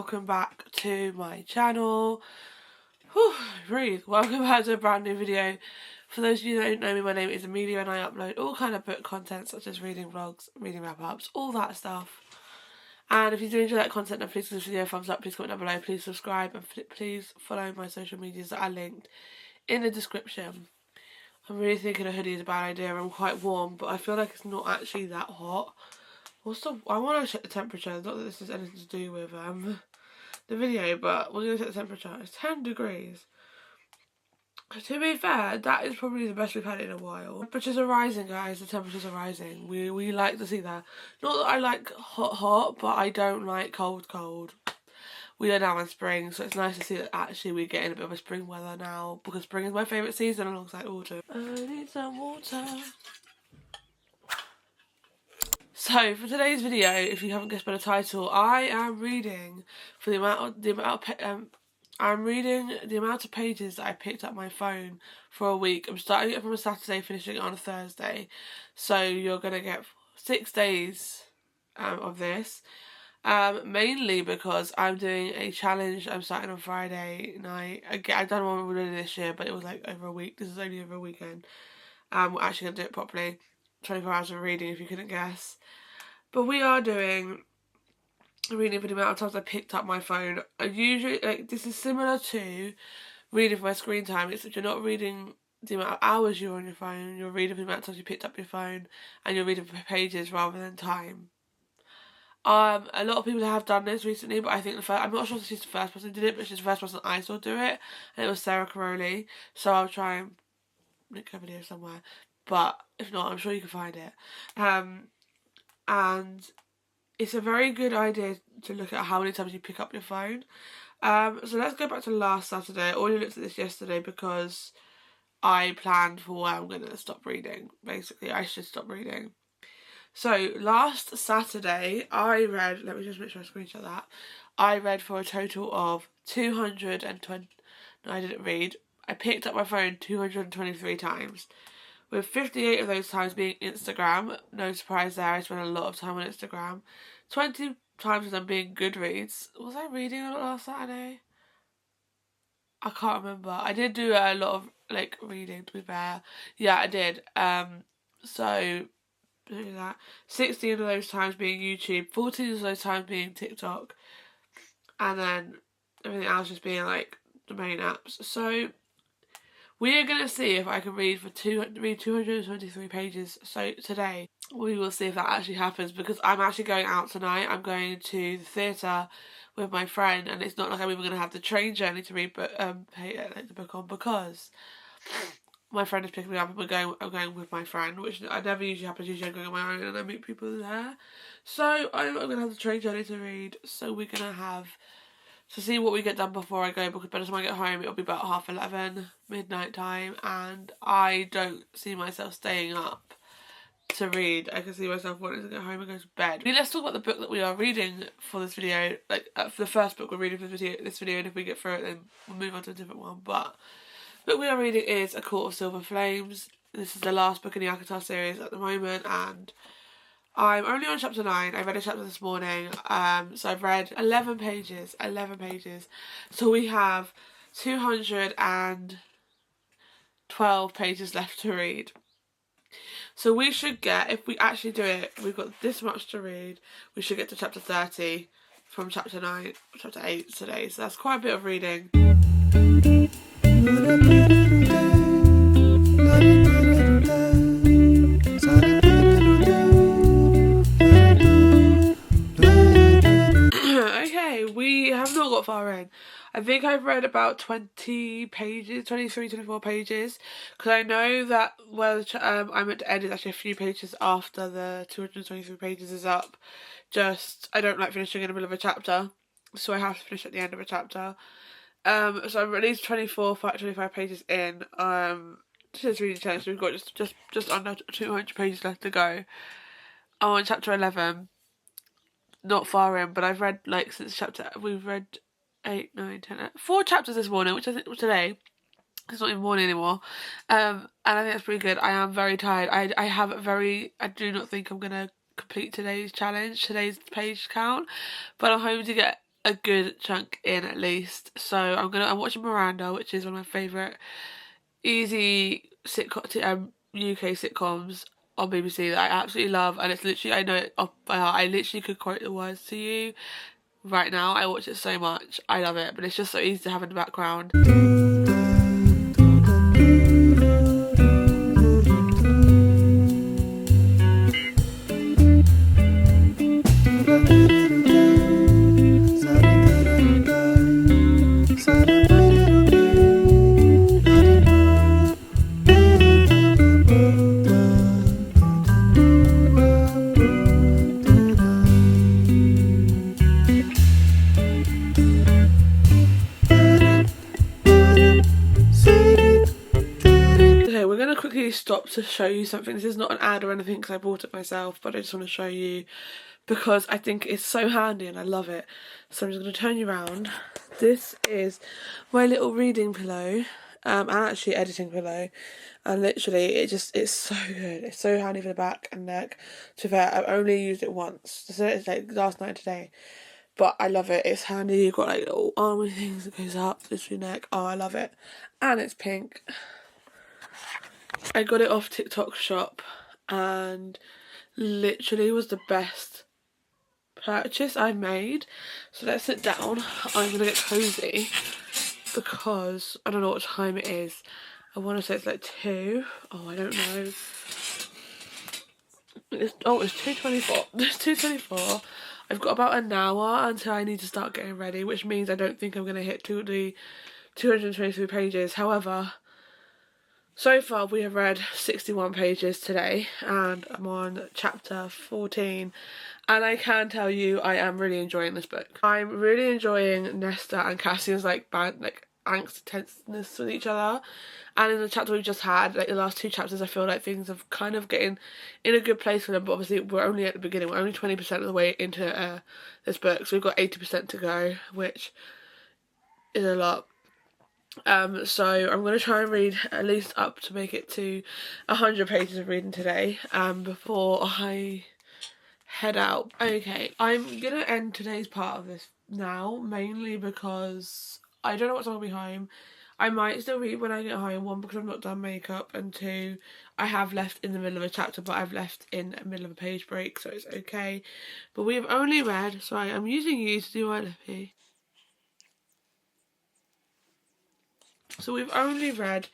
welcome back to my channel. Whew, breathe. Welcome back to a brand new video. For those of you who don't know me, my name is Amelia and I upload all kind of book content such as reading vlogs, reading wrap-ups, all that stuff. And if you do enjoy that content, then please give this video a thumbs up, please comment down below, please subscribe, and please follow my social medias that are linked in the description. I'm really thinking a hoodie is a bad idea. I'm quite warm, but I feel like it's not actually that hot. I want to check the temperature. Not that this has anything to do with the video, but we're going to check the temperature. It's 10 degrees. To be fair, that is probably the best we've had in a while. Temperatures are rising, guys. The temperatures are rising. We like to see that. Not that I like hot, but I don't like cold. We are now in spring, so it's nice to see that actually we're getting a bit of a spring weather now, because spring is my favourite season alongside autumn. I need some water. So for today's video, if you haven't guessed by the title, I am reading for the amount of pages that I picked up my phone for a week. I'm starting it from a Saturday, finishing it on a Thursday. So you're gonna get 6 days of this. Mainly because I'm doing a challenge. I'm starting on Friday night. Again, I've done one already this year, but it was like over a week. This is only over a weekend. We're actually gonna do it properly. 24 hours of reading, if you couldn't guess. But we are doing reading for the amount of times I picked up my phone. I usually, this is similar to reading for my screen time, except you're not reading the amount of hours you're on your phone, you're reading for the amount of times you picked up your phone, and you're reading for pages rather than time. A lot of people have done this recently, but I think I'm not sure if she's the first person who did it, but she's the first person I saw do it, and it was Sarah Caroli. So I'll try and link her video somewhere. But if not, I'm sure you can find it. And it's a very good idea to look at how many times you pick up your phone. So let's go back to last Saturday. I already looked at this yesterday because I planned for where I'm going to stop reading. Basically, I should stop reading. So last Saturday, I read, let me just make sure I screenshot that. I read for a total of 220, no, I didn't read. I picked up my phone 223 times. With 58 of those times being Instagram. No surprise there, I spent a lot of time on Instagram. 20 times of them being Goodreads. Was I reading a lot last Saturday? I can't remember. I did do a lot of reading, to be fair. Yeah, I did. So do that. 16 of those times being YouTube, 14 of those times being TikTok, and then everything else just being the main apps. So we are going to see if I can read 223 pages. So today, we will see if that actually happens, because I'm actually going out tonight. I'm going to the theatre with my friend, and it's not like I'm even going to have the train journey to read the book on, because my friend is picking me up and I'm going with my friend, which I never usually happens. Usually I'm going on my own and I meet people there. So I'm going to have the train journey to read. So we're going to have to see what we get done before I go, because by the time I get home it'll be about 11:30, midnight time, and I don't see myself staying up to read. I can see myself wanting to get home and go to bed. Let's talk about the book that we are reading for this video. For the first book we're reading for this video, and if we get through it then we'll move on to a different one. But the book we are reading is A Court of Silver Flames. This is the last book in the Akatar series at the moment, and I'm only on chapter 9. I read a chapter this morning, so I've read 11 pages. So we have 212 pages left to read. So we should get, if we actually do it, we've got this much to read, we should get to chapter 30 from chapter 8 today. So that's quite a bit of reading. Okay, we have not got far in. I think I've read about 20 pages, 23, 24 pages, because I know that where I'm meant to end is actually a few pages after the 223 pages is up. I don't like finishing in the middle of a chapter, so I have to finish at the end of a chapter. So I'm at least 25 pages in. This reading challenge, we've got just under 200 pages left to go. I'm on chapter 11. Not far in, but I've read since we've read 8, 9, 10, 4 chapters this morning, which I think today. It's not even morning anymore. And I think that's pretty good. I am very tired. I do not think I'm gonna complete today's challenge, today's page count, but I'm hoping to get a good chunk in at least. So I'm watching Miranda, which is one of my favourite easy UK sitcoms on BBC that I absolutely love, and it's literally, I know it off by heart. I literally could quote the words to you right now. I watch it so much. I love it, but it's just so easy to have in the background. Stop to show you something. This is not an ad or anything because I bought it myself, but I just want to show you because I think it's so handy and I love it. So I'm just going to turn you around. This is my little reading pillow, and actually editing pillow, and literally it's so good. It's so handy for the back and neck. To be fair, I've only used it once, so it's like last night and today, but I love it. It's handy. You've got like little army things that goes up this your neck. Oh, I love it, and it's pink. I got it off TikTok shop and literally was the best purchase I made. So let's sit down. I'm gonna get cozy because I don't know what time it is. I want to say it's like 2. Oh, I don't know. It's 2:24. It's 2:24. I've got about an hour until I need to start getting ready, which means I don't think I'm gonna hit the 223 pages. However, so far we have read 61 pages today and I'm on chapter 14, and I can tell you I am really enjoying this book. I'm really enjoying Nesta and Cassian's angst tenseness with each other, and in the chapter we've just had, like the last 2 chapters, I feel like things have kind of getting in a good place for them, but obviously we're only at the beginning. We're only 20% of the way into this book, so we've got 80% to go, which is a lot. So I'm going to try and read at least up to make it to 100 pages of reading today before I head out. Okay, I'm going to end today's part of this now, mainly because I don't know what time I'll be home. I might still read when I get home, 1, because I've not done makeup, and 2, I have left in the middle of a chapter, but I've left in the middle of a page break, so it's okay. But we have only read, sorry, I'm using you to do my lippy. So we've only read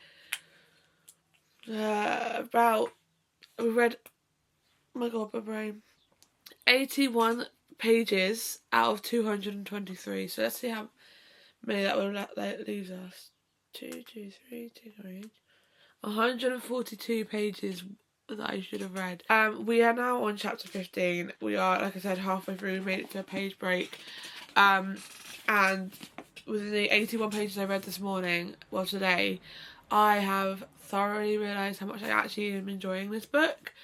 we read, oh my god, my brain, 81 pages out of 223. So let's see how many that leaves us. 142 pages that I should have read. We are now on chapter 15. We are, like I said, halfway through. We made it to a page break. And within the 81 pages I read this morning, well today, I have thoroughly realised how much I actually am enjoying this book,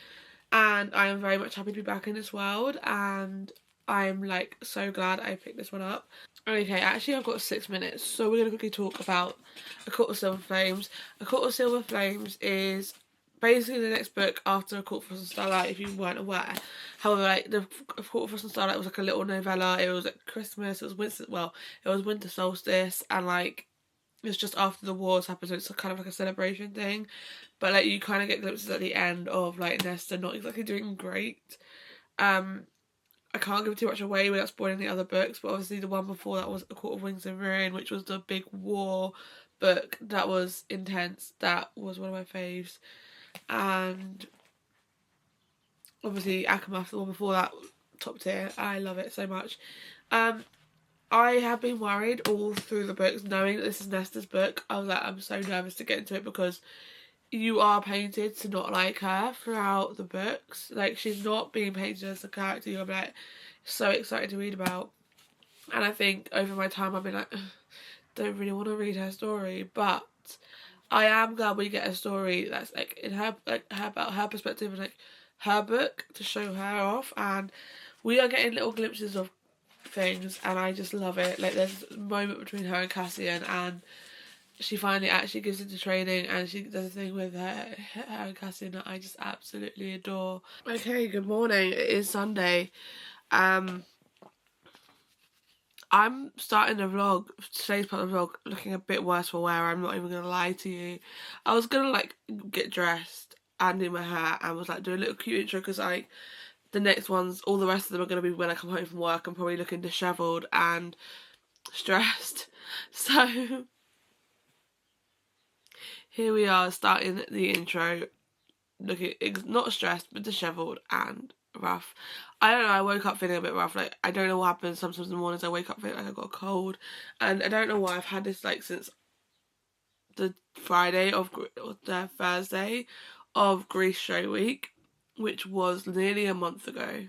and I am very much happy to be back in this world, and I'm like so glad I picked this one up. Okay, actually I've got 6 minutes, so we're going to quickly talk about A Court of Silver Flames. A Court of Silver Flames is basically the next book after A Court of Frost and Starlight, if you weren't aware. However, like, the A Court of Frost and Starlight was like a little novella. It was at Christmas, it was winter solstice, and like it's just after the wars happened, so it's kind of like a celebration thing. But like you kind of get glimpses at the end of like Nesta not exactly doing great. I can't give too much away without spoiling the other books, but obviously the one before that was A Court of Wings and Ruin, which was the big war book. That was intense. That was one of my faves. And obviously Akamath, the one before that, top tier. I love it so much. I have been worried all through the books, knowing that this is Nesta's book. I was like, I'm so nervous to get into it because you are painted to not like her throughout the books. Like, she's not being painted as a character you're like so excited to read about. And I think over my time I've been like, don't really want to read her story, but I am glad we get a story that's like in her, like her, about her perspective and like her book to show her off, and we are getting little glimpses of things, and I just love it. Like, there's a moment between her and Cassian, and she finally actually gives into training, and she does a thing with her and Cassian that I just absolutely adore. Okay, good morning. It is Sunday. I I'm starting the vlog, today's part of the vlog, looking a bit worse for wear. I'm not even going to lie to you. I was going to like get dressed and do my hair and was like do a little cute intro because like the next ones, all the rest of them are going to be when I come home from work. I'm probably looking dishevelled and stressed. So here we are starting the intro, looking not stressed but dishevelled and rough. I don't know, I woke up feeling a bit rough. Like, I don't know what happens. Sometimes in the mornings I wake up feeling like I got a cold, and I don't know why. I've had this like since the Thursday of Grease show week, which was nearly a month ago.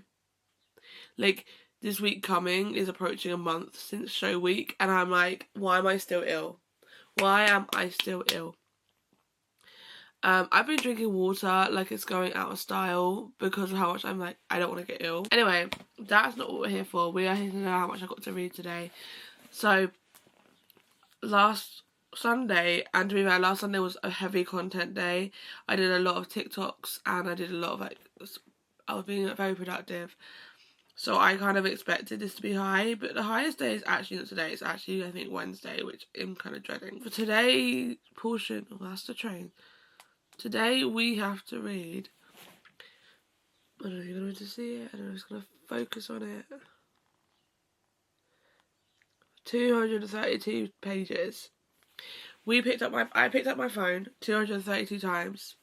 Like, this week coming is approaching a month since show week, and I'm like, why am I still ill? Why am I still ill? I've been drinking water like it's going out of style because of how much I'm like, I don't want to get ill. Anyway, that's not what we're here for. We are here to know how much I got to read today. So, last Sunday, and to be fair, last Sunday was a heavy content day. I did a lot of TikToks and I did a lot of like, I was being very productive. So I kind of expected this to be high, but the highest day is actually not today. It's actually, I think, Wednesday, which I'm kind of dreading. For today's portion, oh, that's the train. Today we have to read, I don't know if you're going to see it, I don't know if it's going to focus on it, 232 pages. I picked up my phone 232 times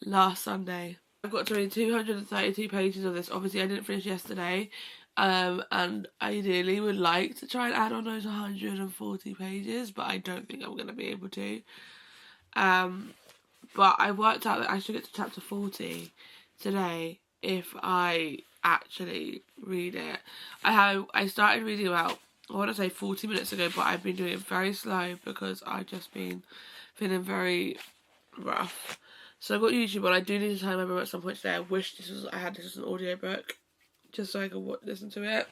last Sunday. I've got to read 232 pages of this. Obviously I didn't finish yesterday, and ideally would like to try and add on those 140 pages, but I don't think I'm going to be able to. But I worked out that I should get to chapter 40 today if I actually read it. I started reading about, I want to say 40 minutes ago, but I've been doing it very slow because I've just been feeling very rough. So I've got YouTube on. I do need to time my room at some point today. I wish I had this as an audiobook just so I could listen to it.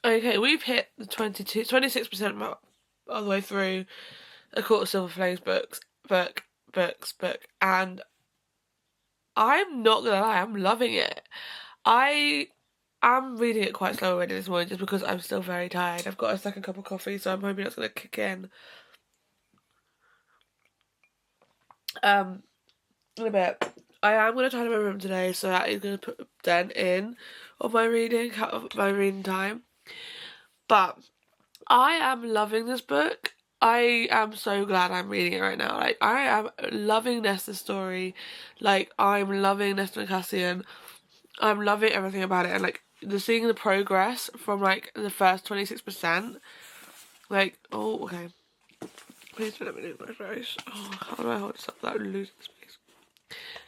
Okay, we've hit the 26% mark all the way through A Court of Silver Flames book, and I'm not gonna lie, I'm loving it. I am reading it quite slow already this morning just because I'm still very tired. I've got a second cup of coffee, so I'm hoping that's gonna kick in. In a bit. I am going to tidy my room today, so that is going to put a dent in of my reading time. But I am loving this book. I am so glad I'm reading it right now. Like, I am loving Nesta's story. Like, I'm loving Nesta and Cassian. I'm loving everything about it. And, like, seeing the progress from, like, the first 26%. Like, oh, okay. Please don't let me lose my face. Oh, how do I hold this up without losing space?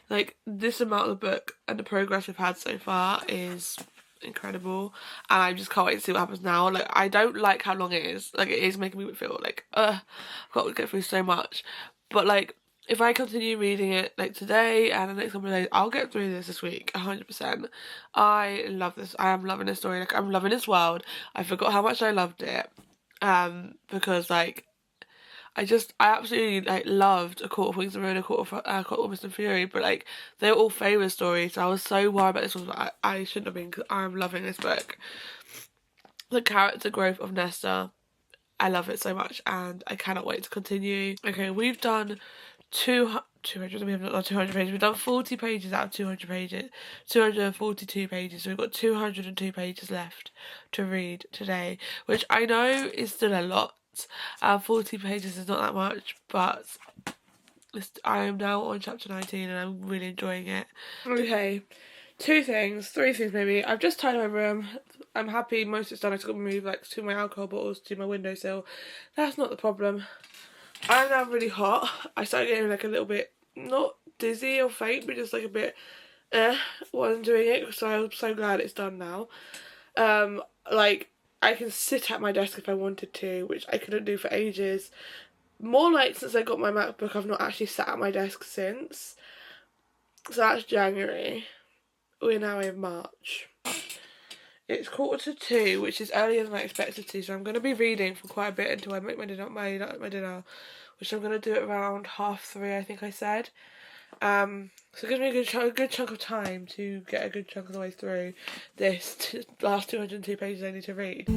Like, this amount of the book and the progress we've had so far is incredible, and I just can't wait to see what happens now. Like, I don't like how long it is. Like, it is making me feel like, I've got to get through so much. But, like, if I continue reading it, like, today and the next couple of days, I'll get through this week, 100%. I love this. I am loving this story. Like, I'm loving this world. I forgot how much I loved it, because, like, I absolutely, like, loved A Court of Wings and Ruin, A Court of Mist and Fury, but, like, they were all favourite stories, so I was so worried about this one, but I shouldn't have been, because I'm loving this book. The character growth of Nesta, I love it so much, and I cannot wait to continue. Okay, we've done 200, we have not done 200 pages, we've done 40 pages out of 200 pages, 242 pages, so we've got 202 pages left to read today, which I know is still a lot. 40 pages is not that much, but I am now on chapter 19 and I'm really enjoying it. Okay, three things maybe. I've just tidied my room. I'm happy most of it's done. I just got to move like 2 of my alcohol bottles to my windowsill. That's not the problem. I'm now really hot. I started getting like a little bit, not dizzy or faint, but just like a bit while I'm doing it, so I'm so glad it's done now. Like, I can sit at my desk if I wanted to, which I couldn't do for ages. More like since I got my MacBook, I've not actually sat at my desk since. So that's January. We're now in March. It's 1:45, which is earlier than I expected to, so I'm going to be reading for quite a bit until I make my dinner, which I'm going to do at around 3:30, I think I said. So it gives me a good chunk of time to get a good chunk of the way through this last 202 pages I need to read.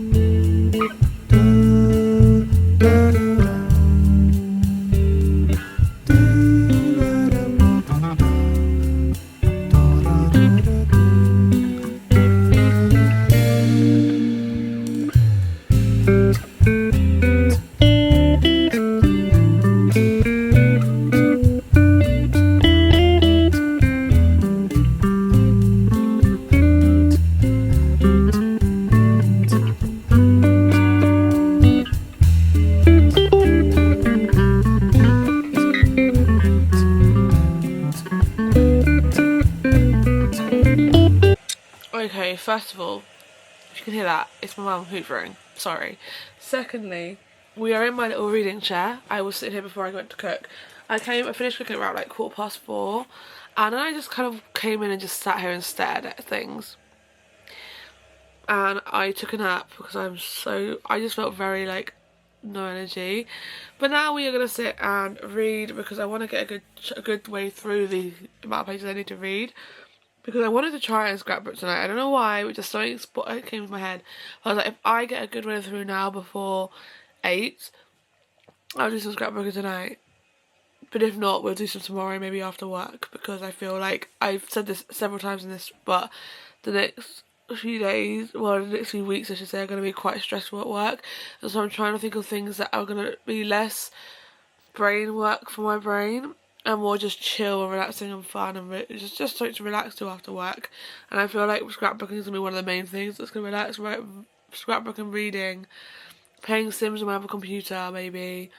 Okay, first of all, if you can hear that, it's my mum hoovering. Sorry. Secondly, we are in my little reading chair. I was sitting here before I went to cook. I finished cooking around like 4:15, and then I just kind of came in and just sat here and stared at things. And I took a nap because I just felt very like no energy. But now we are going to sit and read because I want to get a good way through the amount of pages I need to read. Because I wanted to try and scrapbook tonight. I don't know why, but just something came to my head. I was like, if I get a good way through now before 8, I'll do some scrapbooking tonight. But if not, we'll do some tomorrow, maybe after work. Because I feel like, I've said this several times in this, but the next few days, well, the next few weeks I should say, are going to be quite stressful at work. And so I'm trying to think of things that are going to be less brain work for my brain. And more just chill and relaxing and fun and just something to relax to after work. And I feel like scrapbooking is going to be one of the main things that's going to relax, right? Scrapbooking, reading, playing Sims on my other computer maybe.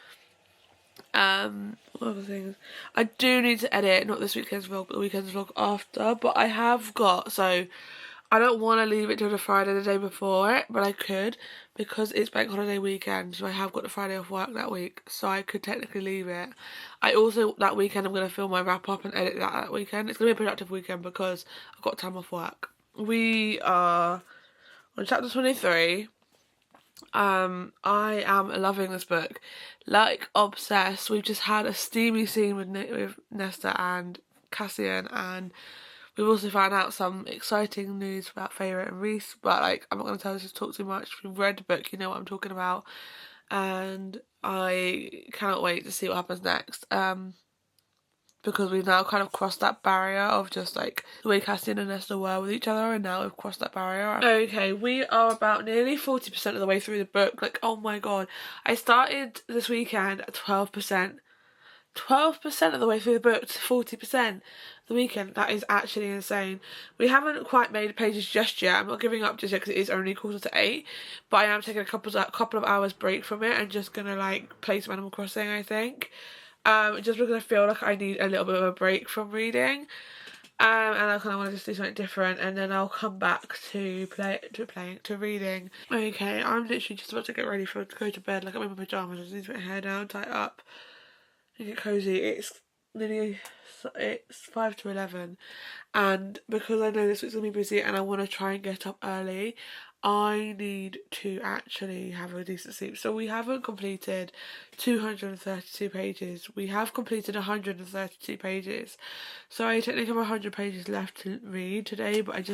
What other things? I do need to edit, not this weekend's vlog, but the weekend's vlog after. But I have got, so I don't want to leave it till the Friday the day before it, but I could because it's bank holiday weekend, so I have got the Friday off work that week, so I could technically leave it. I also, that weekend, I'm going to film my wrap up and edit that weekend. It's going to be a productive weekend because I've got time off work. We are on chapter 23. I am loving this book, like obsessed. We've just had a steamy scene with Nesta and Cassian, and we've also found out some exciting news about Feyre and Rhys, but like I'm not going to tell you to talk too much. If you've read the book, you know what I'm talking about, and I cannot wait to see what happens next. Because we've now kind of crossed that barrier of just like the way Cassian and Nesta were with each other, and now we've crossed that barrier. Okay, we are about nearly 40% of the way through the book. Like, oh my god. I started this weekend at 12%. 12% of the way through the book to 40% the weekend. That is actually insane. We haven't quite made pages just yet. I'm not giving up just yet because it is only 7:45, but I am taking a couple of hours break from it and just gonna like play some Animal Crossing, I think. Just because I feel like I need a little bit of a break from reading, and I kind of want to just do something different, and then I'll come back to reading. Okay, I'm literally just about to get ready to go to bed. Like, I'm in my pajamas. I just need to put my hair down, tie it up, and get cozy. It's 5 to 11, and because I know this week's gonna be busy, and I want to try and get up early, I need to actually have a decent sleep. So we haven't completed 232 pages. We have completed 132 pages. So I technically have 100 pages left to read today, but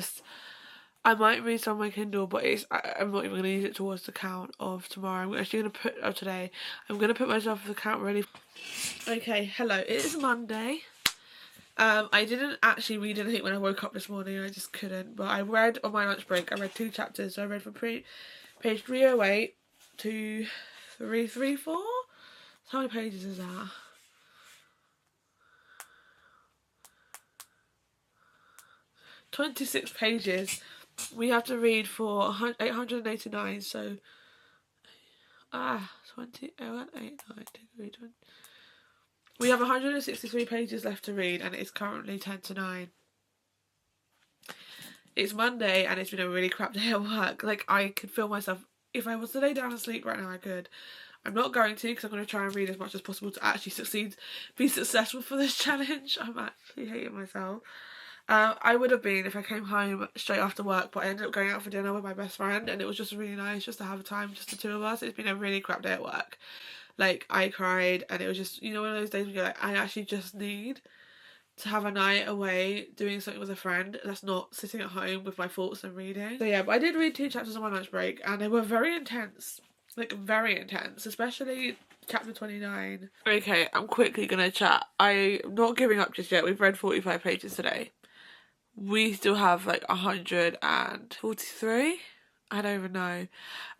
I might read some on my Kindle, but I'm not even going to use it towards the count of tomorrow. I'm actually going to put, today, I'm going to put myself for the count ready. Okay, hello, it is Monday. I didn't actually read anything when I woke up this morning, I just couldn't, but I read on my lunch break. I read 2 chapters, so I read from page 308 to 334. How many pages is that? $26 pages. We have to read for 889, so 20, 8, 9, 20. We have 163 pages left to read and it's currently 10 to 9. It's Monday and it's been a really crap day at work. Like, I could feel myself, if I was to lay down and sleep right now I could. I'm not going to because I'm going to try and read as much as possible to actually be successful for this challenge. I'm actually hating myself. I would have been if I came home straight after work, but I ended up going out for dinner with my best friend and it was just really nice just to have a time, just the two of us. It's been a really crap day at work. Like, I cried and it was just, you know, one of those days where you're like, I actually just need to have a night away doing something with a friend that's not sitting at home with my thoughts and reading. So yeah, but I did read 2 chapters on my lunch break and they were very intense. Like, very intense, especially chapter 29. Okay, I'm quickly gonna chat. I'm not giving up just yet. We've read 45 pages today. We still have like 143. I don't even know.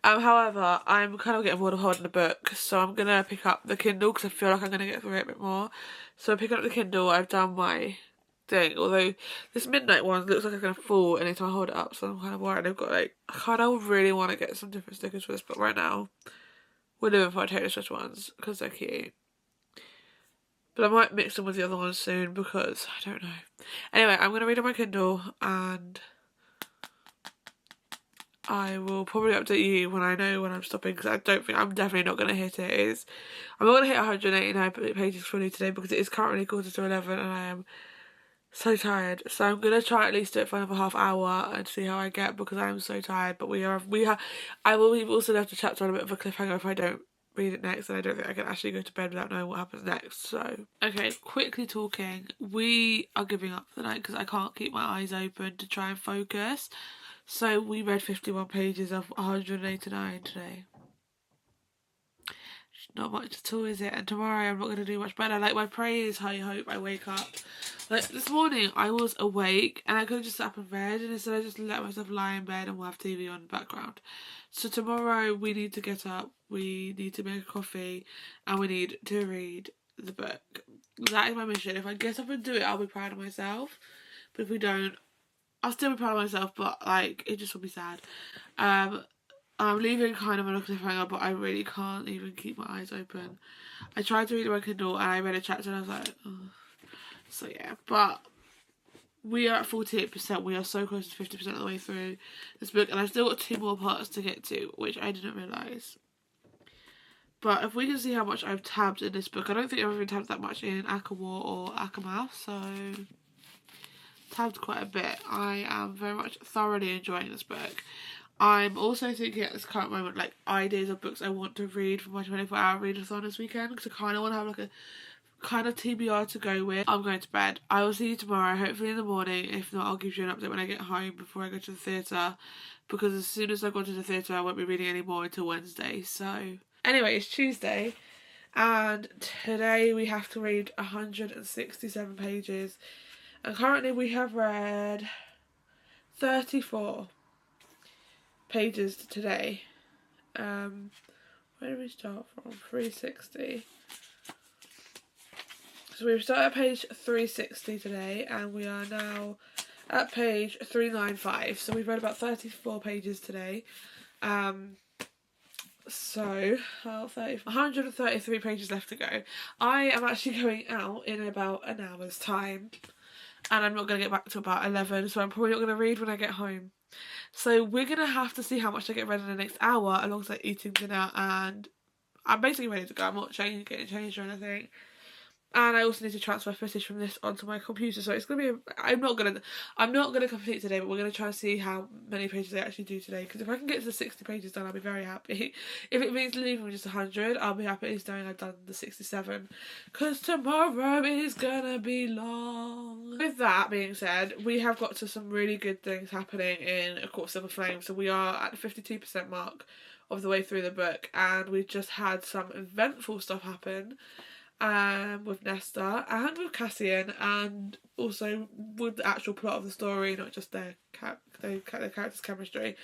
However, I'm kind of getting bored of holding the book, so I'm gonna pick up the Kindle because I feel like I'm gonna get through it a bit more. So I'm picking up the Kindle. I've done my thing, although this midnight one looks like it's gonna fall anytime I hold it up, so I'm kind of worried. I've got like, I kind of really want to get some different stickers for this, but right now we're living for our Taylor Swift ones because they're cute. But I might mix them with the other ones soon because I don't know. Anyway, I'm going to read on my Kindle and I will probably update you when I know when I'm stopping because I don't think, I'm definitely not going to hit it. I'm not going to hit 189 pages fully today because it is currently 10:45 and I am so tired. So I'm going to try at least do it for another half hour and see how I get because I am so tired. But I will leave also left a chapter on a bit of a cliffhanger if I don't read it next, and I don't think I can actually go to bed without knowing what happens next. So okay, quickly talking, we are giving up for the night because I can't keep my eyes open to try and focus. So we read 51 pages of 189 today. Not much at all, is it? And tomorrow I'm not going to do much better. Like, my prayer is I hope I wake up. Like, this morning I was awake and I could have just sat up and read, and instead I just let myself lie in bed and we'll have TV on in the background. So tomorrow we need to get up, we need to make a coffee, and we need to read the book. That is my mission. If I get up and do it, I'll be proud of myself. But if we don't, I'll still be proud of myself, but like, it just will be sad. I'm leaving kind of on a cliffhanger, but I really can't even keep my eyes open. I tried to read my Kindle and I read a chapter and I was like, oh. So yeah, but we are at 48%. We are so close to 50% of the way through this book, and I've still got 2 more parts to get to, which I didn't realise. But if we can see how much I've tabbed in this book, I don't think I've ever tabbed that much in Akawar or Akamouth, so tabbed quite a bit. I am very much thoroughly enjoying this book. I'm also thinking at this current moment, like, ideas of books I want to read for my 24-hour readathon this weekend, because I kind of want to have like a kind of TBR to go with. I'm going to bed. I will see you tomorrow, hopefully in the morning. If not, I'll give you an update when I get home before I go to the theatre, because as soon as I go to the theatre I won't be reading anymore until Wednesday. So anyway, it's Tuesday and today we have to read 167 pages, and currently we have read 34 pages today. Where do we start from? 360. So we've started at page 360 today and we are now at page 395. So we've read about 34 pages today. So 133 pages left to go. I am actually going out in about an hour's time and I'm not going to get back to about 11, so I'm probably not going to read when I get home. So we're going to have to see how much I get read in the next hour alongside eating dinner, and I'm basically ready to go. I'm not getting changed or anything. And I also need to transfer footage from this onto my computer, so it's gonna be. I'm not gonna complete today, but we're gonna try and see how many pages I actually do today. Because if I can get to the 60 pages done, I'll be very happy. If it means leaving with just 100, I'll be happy at least knowing I've done the 67. Because tomorrow is gonna be long. With that being said, we have got to some really good things happening in A Court of Silver Flame. So we are at the 52% mark of the way through the book, and we've just had some eventful stuff happen. With Nesta and with Cassian, and also with the actual plot of the story, not just their characters' chemistry.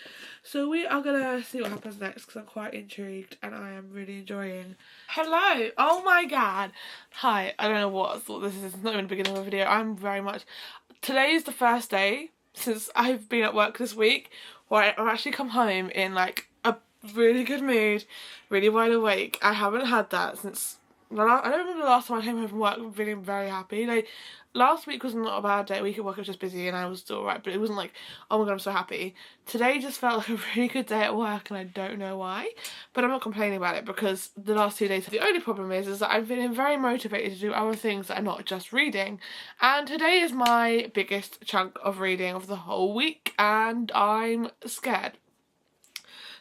So we are gonna see what happens next because I'm quite intrigued and I am really enjoying. Hello! Oh my god! Hi, I don't know what I thought this is. It's not even the beginning of a video. Today is the first day since I've been at work this week where I've actually come home in like a really good mood, really wide awake. I haven't had that since I don't remember the last time I came home from work feeling very happy. Like, last week was not a bad day. Week at work I was just busy and I was still alright, but it wasn't like, oh my god, I'm so happy. Today just felt like a really good day at work and I don't know why. But I'm not complaining about it because the last 2 days, the only problem is that I'm feeling very motivated to do other things that are not just reading. And today is my biggest chunk of reading of the whole week and I'm scared.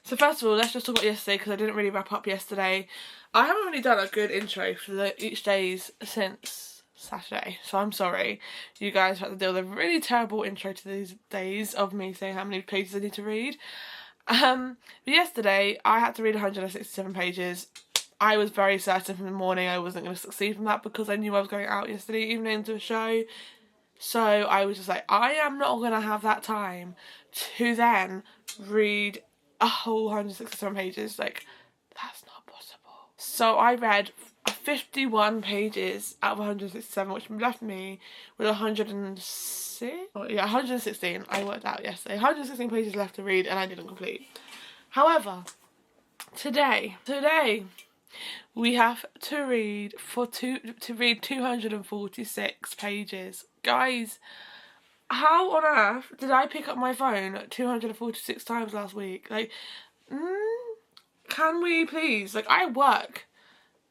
So first of all, let's just talk about yesterday because I didn't really wrap up yesterday. I haven't really done a good intro for each days since Saturday, so I'm sorry. You guys have to deal with a really terrible intro to these days of me saying how many pages I need to read. But yesterday, I had to read 167 pages. I was very certain from the morning I wasn't going to succeed from that because I knew I was going out yesterday evening to a show. So I was just like, I am not going to have that time to then read a whole 167 pages. Like, that's not possible. So I read 51 pages out of 167, which left me with 106? Oh, yeah, 116. I worked out yesterday. 116 pages left to read and I didn't complete. However, today we have to read 246 pages. Guys, how on earth did I pick up my phone 246 times last week? Like, can we please? Like, I work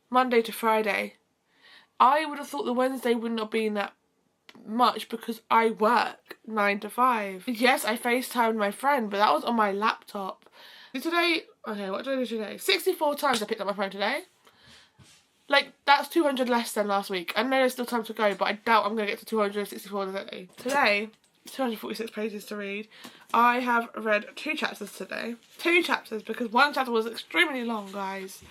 Monday to Friday. I would have thought the Wednesday wouldn't have been that much because I work 9 to 5. Yes, I FaceTimed my friend, but that was on my laptop. Today, okay, what did I do today? 64 times I picked up my phone today. Like, that's 200 less than last week. I know there's still time to go, but I doubt I'm going to get to 264 today. Today, 246 pages to read. I have read 2 chapters today. 2 chapters, because 1 chapter was extremely long, guys.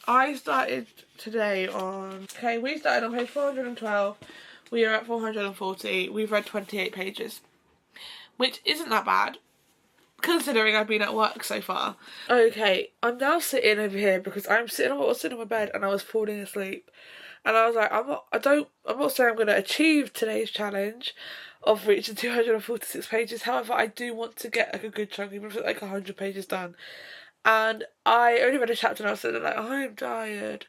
I started today on... Okay, we started on page 412. We are at 440. We've read 28 pages. Which isn't that bad, considering I've been at work so far. Okay, I'm now sitting over here because I was sitting on my bed and I was falling asleep. And I was like, I'm not saying I'm going to achieve today's challenge of reaching 246 pages. However, I do want to get like a good chunk, even if it's like 100 pages done. And I only read a chapter and I was sitting there like, I'm tired.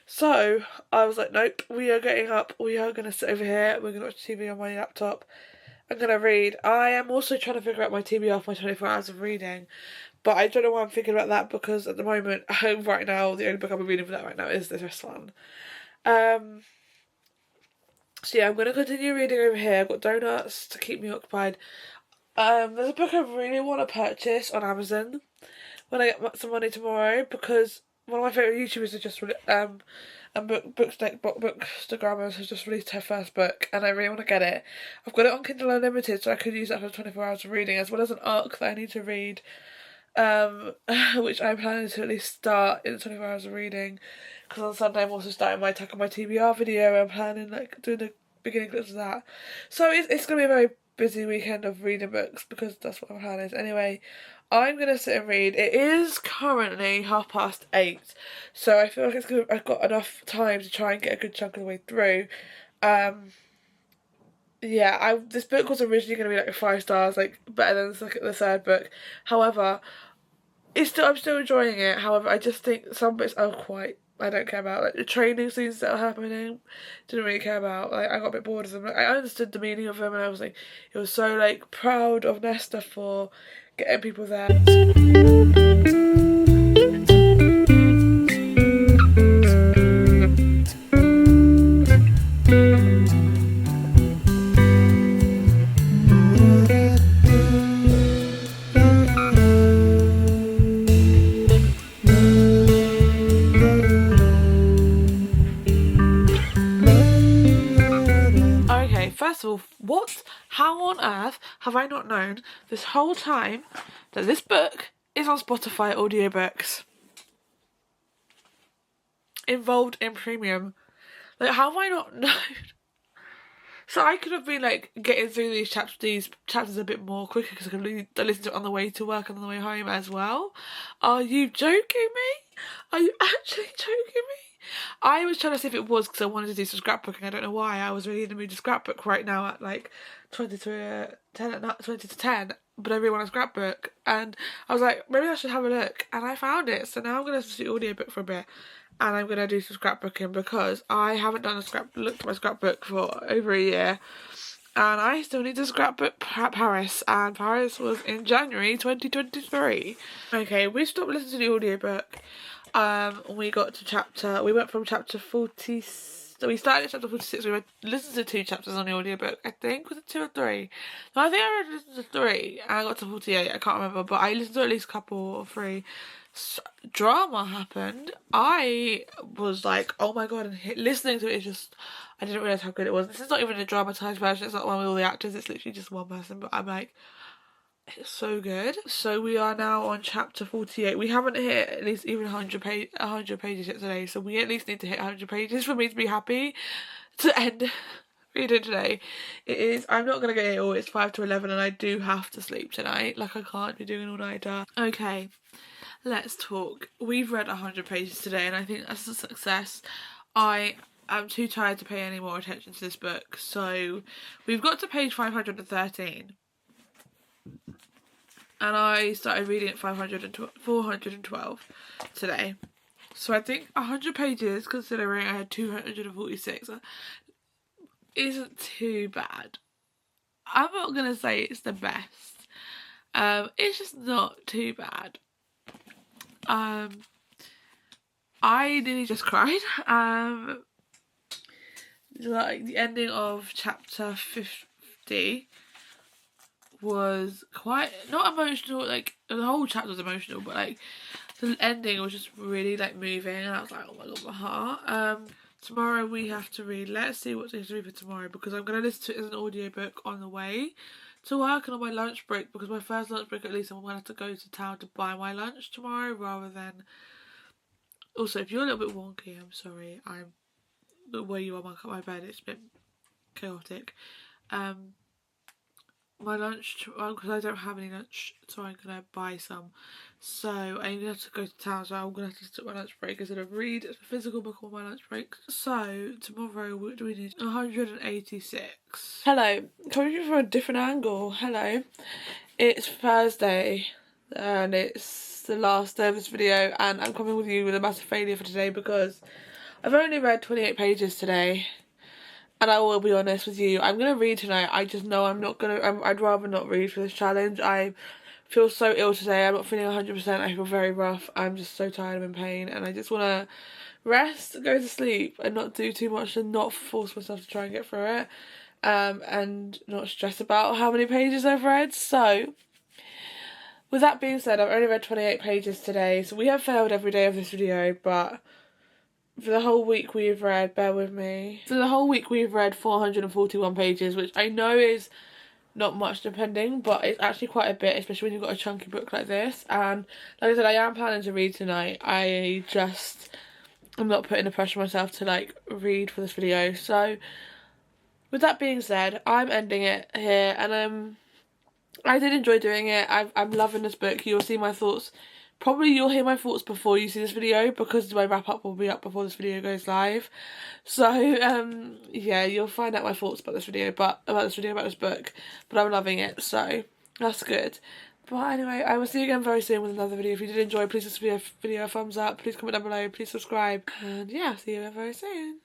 So I was like, nope, we are getting up. We are going to sit over here. We're going to watch TV on my laptop. I'm going to read. I am also trying to figure out my TBR, my 24 hours of reading. But I don't know why I'm thinking about that because at the moment, right now, the only book I'm reading for that right now is this one. So yeah, I'm going to continue reading over here. I've got donuts to keep me occupied. There's a book I really want to purchase on Amazon when I get some money tomorrow because one of my favourite YouTubers has just Bookstagram has just released her first book and I really want to get it. I've got it on Kindle Unlimited so I could use that for 24 hours of reading as well as an arc that I need to read, which I'm planning to at least start in 24 hours of reading because on Sunday I'm also starting my Attack on My TBR video. I'm planning like doing the beginning clips of that. So it's going to be a very busy weekend of reading books because that's what my plan is. Anyway, I'm going to sit and read. It is currently 8:30, so I feel like I've got enough time to try and get a good chunk of the way through. Yeah, this book was originally going to be like 5 stars, like better than the third book. However, I'm still enjoying it. However, I just think some bits I don't care about. Like the training scenes that are happening, didn't really care about. Like I got a bit bored of them. Like, I understood the meaning of them, and I was like, it was so like proud of Nesta for getting people there. First of all, how on earth have I not known this whole time that this book is on Spotify audiobooks? Involved in premium. Like, how have I not known? So I could have been like getting through these chapters a bit more quicker because I could listen to it on the way to work and on the way home as well. Are you joking me? Are you actually joking me? I was trying to see if it was because I wanted to do some scrapbooking. I don't know why. I was really in the mood to scrapbook right now at like 20 to 10. but I really want a scrapbook, and I was like, maybe I should have a look, and I found it. So now I'm gonna listen to the audiobook for a bit, and I'm gonna do some scrapbooking because I haven't done looked at my scrapbook for over a year, and I still need to scrapbook Paris, and Paris was in January 2023. Okay, we stopped listening to the audiobook. We went from chapter 40. So we started at chapter 46. We listened to 2 chapters on the audiobook. I think, was it 2 or 3? No, I think I listened to 3 and I got to 48. I can't remember, but I listened to at least a couple or 3. So, drama happened. I was like, oh my god, and listening to it is just, I didn't realise how good it was. This is not even a dramatised version. It's not one with all the actors. It's literally just one person, but I'm like, it's so good. So we are now on chapter 48. We haven't hit at least even 100 pages yet today, so we at least need to hit 100 pages for me to be happy to end reading today. I'm not going to get it all. It's 5 to 11 and I do have to sleep tonight. Like, I can't be doing an all-nighter. Okay, let's talk. We've read 100 pages today and I think that's a success. I'm too tired to pay any more attention to this book. So we've got to page 513. And I started reading at 412 today. So I think 100 pages, considering I had 246, isn't too bad. I'm not going to say it's the best. It's just not too bad. I nearly just cried. Like the ending of chapter 50 was quite, not emotional, like the whole chapter was emotional, but like the ending was just really like moving, and I was like, oh my god, my heart. Tomorrow we have to read, let's see what to read for tomorrow, because I'm going to listen to it as an audiobook on the way to work and on my lunch break, because my first lunch break at least I'm going to have to go to town to buy my lunch tomorrow, rather than, also if you're a little bit wonky, I'm sorry, I'm where you are, my bed, it's a bit chaotic. My lunch, because I don't have any lunch, so I'm going to buy some. So I'm going to have to go to town, so I'm going to have to take my lunch break instead of read a physical book on my lunch break. So tomorrow, what do we need? 186. Hello, coming from a different angle. Hello. It's Thursday, and it's the last day of this video, and I'm coming with you with a massive failure for today because I've only read 28 pages today. And I will be honest with you, I'm going to read tonight. I just know I'm not going to, I'd rather not read for this challenge. I feel so ill today. I'm not feeling 100%. I feel very rough. I'm just so tired, I'm in pain. And I just want to rest, go to sleep and not do too much and not force myself to try and get through it. And not stress about how many pages I've read. So, with that being said, I've only read 28 pages today. So we have failed every day of this video, but for the whole week we've read, bear with me, for the whole week we've read 441 pages, which I know is not much depending, but it's actually quite a bit, especially when you've got a chunky book like this. And like I said, I am planning to read tonight. I'm not putting the pressure on myself to like read for this video. So with that being said, I'm ending it here, and I did enjoy doing it. I'm loving this book. You'll see my thoughts. Probably you'll hear my thoughts before you see this video, because my wrap up will be up before this video goes live. So yeah, you'll find out my thoughts about this about this book. But I'm loving it, so that's good. But anyway, I will see you again very soon with another video. If you did enjoy, please give this video a thumbs up, please comment down below, please subscribe, and yeah, see you again very soon.